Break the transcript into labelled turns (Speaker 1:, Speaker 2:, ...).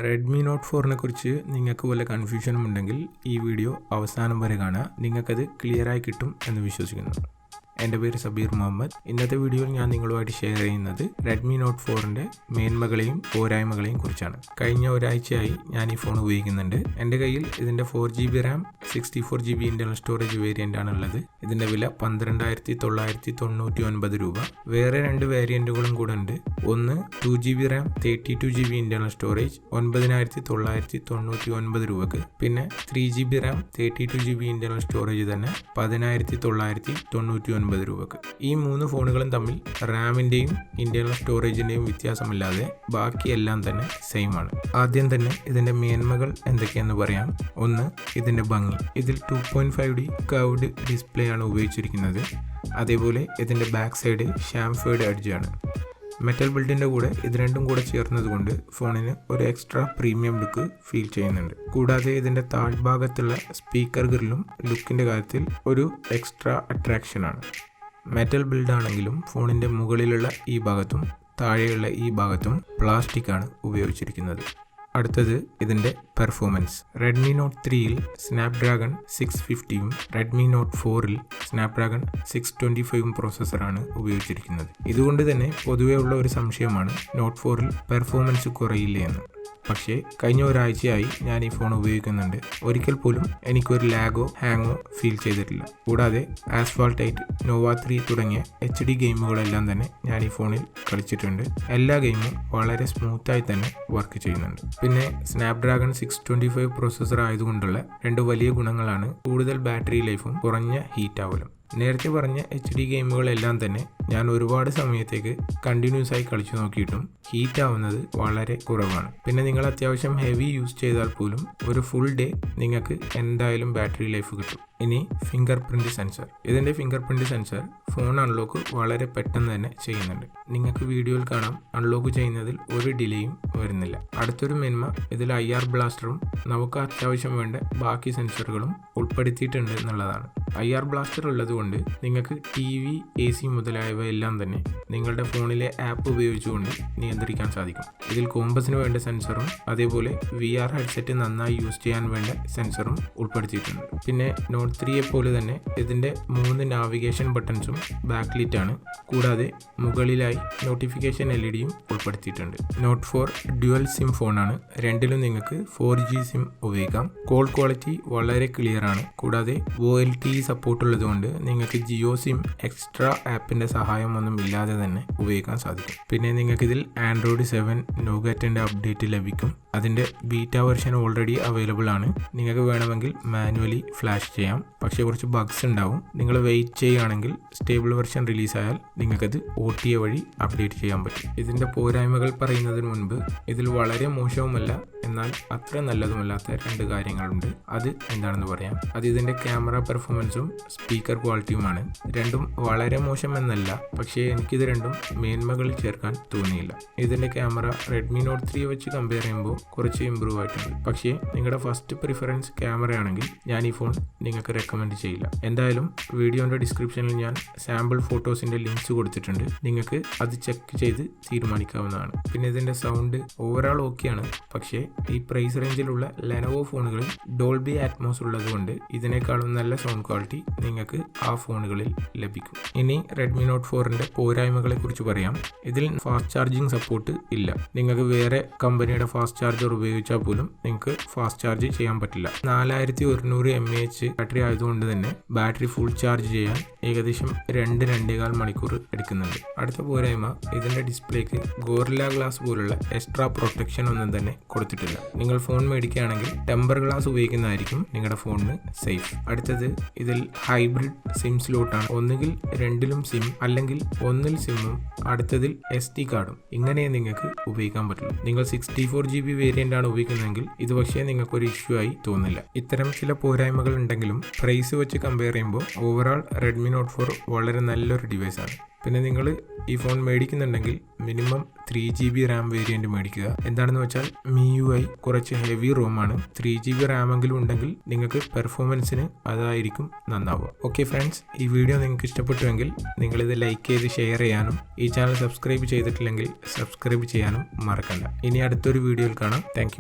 Speaker 1: Redmi not 4നെ കുറിച്ച് നിങ്ങൾക്ക് വല്ല കൺഫ്യൂഷനും ഉണ്ടെങ്കിൽ ഈ വീഡിയോ അവസാനം വരെ കാണുക. നിങ്ങൾക്കത് ക്ലിയറായി കിട്ടും എന്ന് വിശ്വസിക്കുന്നു. എൻ്റെ പേര് സബീർ മുഹമ്മദ്. ഇന്നത്തെ വീഡിയോയിൽ ഞാൻ നിങ്ങളുമായിട്ട് ഷെയർ ചെയ്യുന്നത് റെഡ്മി നോട്ട് 4ൻ്റെ മേന്മകളെയും പോരായ്മകളെയും കുറിച്ചാണ്. കഴിഞ്ഞ ഒരാഴ്ചയായി ഞാൻ ഈ ഫോൺ ഉപയോഗിക്കുന്നുണ്ട്. എൻ്റെ കയ്യിൽ ഇതിൻ്റെ 4GB Ram 64GB internal storage variant ആണ് ഉള്ളത്. ഇതിൻ്റെ വില 12,999 രൂപ. വേറെ രണ്ട് വേരിയൻറ്റുകളും കൂടെ ഉണ്ട്. ഒന്ന് 2GB Ram 32GB internal storage 9,999 രൂപക്ക്. പിന്നെ 3GB Ram 32GB internal storage തന്നെ 10,999 രൂപക്ക്. ഈ മൂന്ന് ഫോണുകളും തമ്മിൽ റാമിൻ്റെയും ഇൻ്റർണൽ സ്റ്റോറേജിൻ്റെയും വ്യത്യാസമില്ലാതെ ബാക്കിയെല്ലാം തന്നെ സെയിം ആണ്. ആദ്യം തന്നെ ഇതിൻ്റെ മേന്മകൾ എന്തൊക്കെയാണെന്ന് പറയാം. ഒന്ന്, ഇതിൻ്റെ ഭംഗി. ഇതിൽ 2.5D കർവ്ഡ് ഡിസ്പ്ലേ ആണ് ഉപയോഗിച്ചിരിക്കുന്നത്. അതേപോലെ ഇതിൻ്റെ ബാക്ക് സൈഡ് ഷാംഫേർഡ് എഡ്ജാണ്. മെറ്റൽ ബിൽഡിൻ്റെ കൂടെ ഇത് രണ്ടും കൂടെ ചേർന്നതുകൊണ്ട് ഫോണിന് ഒരു എക്സ്ട്രാ പ്രീമിയം ലുക്ക് ഫീൽ ചെയ്യുന്നുണ്ട്. കൂടാതെ ഇതിൻ്റെ താഴ്ഭാഗത്തുള്ള സ്പീക്കർ ഗ്രില്ലും ലുക്കിൻ്റെ കാര്യത്തിൽ ഒരു എക്സ്ട്രാ അട്രാക്ഷനാണ്. മെറ്റൽ ബിൽഡാണെങ്കിലും ഫോണിൻ്റെ മുകളിലുള്ള ഈ ഭാഗത്തും താഴെയുള്ള ഈ ഭാഗത്തും പ്ലാസ്റ്റിക് ആണ് ഉപയോഗിച്ചിരിക്കുന്നത്. അടുത്തത് ഇതിൻ്റെ പെർഫോമൻസ്. റെഡ്മി നോട്ട് 3ൽ സ്നാപ്ഡ്രാഗൺ 650ഉം റെഡ്മി നോട്ട് 4ൽ സ്നാപ്ഡ്രാഗൺ 625ഉം പ്രോസസ്സറാണ് ഉപയോഗിച്ചിരിക്കുന്നത്. ഇതുകൊണ്ട് തന്നെ പൊതുവേ ഉള്ള ഒരു സംശയമാണ് നോട്ട് 4ൽ പെർഫോമൻസ് കുറയില്ലേ എന്ന്. പക്ഷേ കഴിഞ്ഞ ഒരാഴ്ചയായി ഞാൻ ഈ ഫോൺ ഉപയോഗിക്കുന്നുണ്ട്. ഒരിക്കൽ പോലും എനിക്കൊരു ലാഗോ ഹാങ്ങോ ഫീൽ ചെയ്തിട്ടില്ല. കൂടാതെ ആസ്ഫാൾട്ട് 8, നോവ 3 തുടങ്ങിയ HD ഗെയിമുകളെല്ലാം തന്നെ ഞാൻ ഈ ഫോണിൽ കളിച്ചിട്ടുണ്ട്. എല്ലാ ഗെയിമും വളരെ സ്മൂത്തായി തന്നെ വർക്ക് ചെയ്യുന്നുണ്ട്. പിന്നെ സ്നാപ്ഡ്രാഗൺ 625 പ്രോസസ്സർ ആയതുകൊണ്ടുള്ള രണ്ട് വലിയ ഗുണങ്ങളാണ് കൂടുതൽ ബാറ്ററി ലൈഫും കുറഞ്ഞ ഹീറ്റ് ആവലും. നേരത്തെ പറഞ്ഞ HD ഗെയിമുകളെല്ലാം തന്നെ ഞാൻ ഒരുപാട് സമയത്തേക്ക് കണ്ടിന്യൂസ് ആയി കളിച്ചു നോക്കിയിട്ടും ഹീറ്റ് ആവുന്നത് വളരെ കുറവാണ്. പിന്നെ നിങ്ങൾ അത്യാവശ്യം ഹെവി യൂസ് ചെയ്താൽ പോലും ഒരു ഫുൾ ഡേ നിങ്ങൾക്ക് എന്തായാലും ബാറ്ററി ലൈഫ് കിട്ടും. ഇനി ഫിംഗർ പ്രിന്റ് സെൻസർ. ഇതിൻ്റെ finger print sensor phone unlock വളരെ പെട്ടെന്ന് തന്നെ ചെയ്യുന്നുണ്ട്. നിങ്ങൾക്ക് വീഡിയോയിൽ കാണാം, അൺലോക്ക് ചെയ്യുന്നതിൽ ഒരു ഡിലേയും വരുന്നില്ല. അടുത്തൊരു മേന്മ, ഇതിൽ IR ബ്ലാസ്റ്ററും നമുക്ക് അത്യാവശ്യം വേണ്ട ബാക്കി സെൻസറുകളും ഉൾപ്പെടുത്തിയിട്ടുണ്ട് എന്നുള്ളതാണ്. IR ബ്ലാസ്റ്റർ ഉള്ളതുകൊണ്ട് നിങ്ങൾക്ക് TV, AC മുതലായവ എല്ലാം തന്നെ നിങ്ങളുടെ ഫോണിലെ ആപ്പ് ഉപയോഗിച്ചുകൊണ്ട് നിയന്ത്രിക്കാൻ സാധിക്കും. ഇതിൽ കോമ്പസിന് വേണ്ട സെൻസറും അതേപോലെ VR ഹെഡ്സെറ്റ് നന്നായി യൂസ് ചെയ്യാൻ വേണ്ട സെൻസറും ഉൾപ്പെടുത്തിയിട്ടുണ്ട്. പിന്നെ നോട്ട് 3യെ പോലെ തന്നെ ഇതിൻ്റെ 3 നാവിഗേഷൻ ബട്ടൺസും ബാക്ക് ലിറ്റ് ആണ്. കൂടാതെ മുകളിലായി നോട്ടിഫിക്കേഷൻ LED-യും ഉൾപ്പെടുത്തിയിട്ടുണ്ട്. നോട്ട് 4 ഡ്യുവൽ സിം ഫോണാണ്. രണ്ടിലും നിങ്ങൾക്ക് 4G സിം ഉപയോഗിക്കാം. കോൾ ക്വാളിറ്റി വളരെ ക്ലിയർ ആണ്. കൂടാതെ VoLTE സപ്പോർട്ട് ഉള്ളതുകൊണ്ട് നിങ്ങൾക്ക് ജിയോ സിം എക്സ്ട്രാ ആപ്പിൻ്റെ സഹായമൊന്നും ഇല്ലാതെ തന്നെ ഉപയോഗിക്കാൻ സാധിക്കും. പിന്നെ നിങ്ങൾക്കിതിൽ ആൻഡ്രോയിഡ് 7 നോഗറ്റിൻ്റെ അപ്ഡേറ്റ് ലഭിക്കും. അതിൻ്റെ ബീറ്റ വെർഷൻ ഓൾറെഡി അവൈലബിൾ ആണ്. നിങ്ങൾക്ക് വേണമെങ്കിൽ മാനുവലി ഫ്ലാഷ് ചെയ്യാം. പക്ഷേ കുറച്ച് ബഗ്സ് ഉണ്ടാവും. നിങ്ങൾ വെയിറ്റ് ചെയ്യുകയാണെങ്കിൽ സ്റ്റേബിൾ വെർഷൻ റിലീസായാൽ നിങ്ങൾക്കത് OTA വഴി അപ്ഡേറ്റ് ചെയ്യാൻ പറ്റും. ഇതിൻ്റെ പോരായ്മകൾ പറയുന്നതിന് മുൻപ് ഇതിൽ വളരെ മോശവുമല്ല എന്നാൽ അത്ര നല്ലതുമല്ലാത്ത രണ്ട് കാര്യങ്ങളുണ്ട്. അത് എന്താണെന്ന് പറയാം. അത് ഇതിൻ്റെ ക്യാമറ പെർഫോമൻസും സ്പീക്കർ ക്വാളിറ്റിയുമാണ്. രണ്ടും വളരെ മോശം എന്നല്ല, പക്ഷേ എനിക്കിത് രണ്ടും മേന്മകളിൽ ചേർക്കാൻ തോന്നിയില്ല. ഇതിൻ്റെ ക്യാമറ റെഡ്മി നോട്ട് 3 വെച്ച് കമ്പയർ ചെയ്യുമ്പോൾ കുറച്ച് ഇമ്പ്രൂവ് ആയിട്ടുണ്ട്. പക്ഷേ നിങ്ങളുടെ ഫസ്റ്റ് പ്രിഫറൻസ് ക്യാമറയാണെങ്കിൽ ഞാൻ ഈ ഫോൺ നിങ്ങൾക്ക് റെക്കമെൻഡ് ചെയ്യില്ല. എന്തായാലും വീഡിയോൻ്റെ ഡിസ്ക്രിപ്ഷനിൽ ഞാൻ സാമ്പിൾ ഫോട്ടോസിൻ്റെ ലിങ്ക്സ് കൊടുത്തിട്ടുണ്ട്. നിങ്ങൾക്ക് അത് ചെക്ക് ചെയ്ത് തീരുമാനിക്കാവുന്നതാണ്. പിന്നെ ഇതിൻ്റെ സൗണ്ട് ഓവറാൾ ഓക്കെയാണ്. പക്ഷേ ഈ പ്രൈസ് റേഞ്ചിലുള്ള ലെനോവോ ഫോണുകളിൽ ഡോൾബി ആറ്റ്മോസ് ഉള്ളതുകൊണ്ട് ഇതിനേക്കാളും നല്ല സൗണ്ട് ക്വാളിറ്റി നിങ്ങൾക്ക് ആ ഫോണുകളിൽ ലഭിക്കും. ഇനി റെഡ്മി നോട്ട് 4ൻ്റെ പോരായ്മകളെ കുറിച്ച് പറയാം. ഇതിൽ ഫാസ്റ്റ് ചാർജിങ് സപ്പോർട്ട് ഇല്ല. നിങ്ങൾക്ക് വേറെ കമ്പനിയുടെ ഫാസ്റ്റ് ചാർജർ ഉപയോഗിച്ചാൽ പോലും നിങ്ങൾക്ക് ഫാസ്റ്റ് ചാർജ് ചെയ്യാൻ പറ്റില്ല. 4100 mAh ബാറ്ററി ആയതുകൊണ്ട് തന്നെ ബാറ്ററി ഫുൾ ചാർജ് ചെയ്യാൻ ഏകദേശം 2-2.25 മണിക്കൂർ എടുക്കുന്നുണ്ട്. അടുത്ത പോരായ്മ, ഇതിൻ്റെ ഡിസ്പ്ലേക്ക് ഗോറില്ല ഗ്ലാസ് പോലുള്ള എക്സ്ട്രാ പ്രൊട്ടക്ഷൻ ഒന്നും തന്നെ കൊടുത്തിട്ടില്ല. നിങ്ങൾ ഫോൺ മേടിക്കുകയാണെങ്കിൽ ടെമ്പർ ഗ്ലാസ് ഉപയോഗിക്കുന്നതായിരിക്കും നിങ്ങളുടെ ഫോണിന് സേഫ്. അടുത്തത്, ഇതിൽ ഹൈബ്രിഡ് സിം സ്ലോട്ടാണ്. ഒന്നുകിൽ രണ്ടിലും സിം, അല്ലെങ്കിൽ ഒന്നിൽ സിമ്മും അടുത്തതിൽ SD കാർഡും. ഇങ്ങനെ നിങ്ങൾക്ക് ഉപയോഗിക്കാൻ പറ്റുള്ളൂ. നിങ്ങൾ 64GB വേരിയന്റ് ആണ് ഉപയോഗിക്കുന്നതെങ്കിൽ ഇത് പക്ഷേ നിങ്ങൾക്കൊരു ഇഷ്യൂ ആയി തോന്നില്ല. ഇത്തരം ചില പോരായ്മകൾ ഉണ്ടെങ്കിലും പ്രൈസ് വെച്ച് കമ്പയർ ചെയ്യുമ്പോൾ ഓവറാൾ റെഡ്മി നോട്ട് 4 വളരെ നല്ലൊരു ഡിവൈസാണ്. പിന്നെ നിങ്ങൾ ഈ ഫോൺ മേടിക്കുന്നുണ്ടെങ്കിൽ മിനിമം 3GB റാം വേരിയൻറ്റ് മേടിക്കുക. എന്താണെന്ന് വെച്ചാൽ MIUI കുറച്ച് ഹെവി റോമാണ്. 3GB റാമെങ്കിലും ഉണ്ടെങ്കിൽ നിങ്ങൾക്ക് പെർഫോമൻസിന് അതായിരിക്കും നന്നാവുക. ഓക്കെ ഫ്രണ്ട്സ്, ഈ വീഡിയോ നിങ്ങൾക്ക് ഇഷ്ടപ്പെട്ടുവെങ്കിൽ നിങ്ങളിത് ലൈക്ക് ചെയ്ത് ഷെയർ ചെയ്യാനും ഈ ചാനൽ സബ്സ്ക്രൈബ് ചെയ്തിട്ടില്ലെങ്കിൽ സബ്സ്ക്രൈബ് ചെയ്യാനും മറക്കണ്ട. ഇനി അടുത്തൊരു വീഡിയോയിൽ കാണാം. താങ്ക്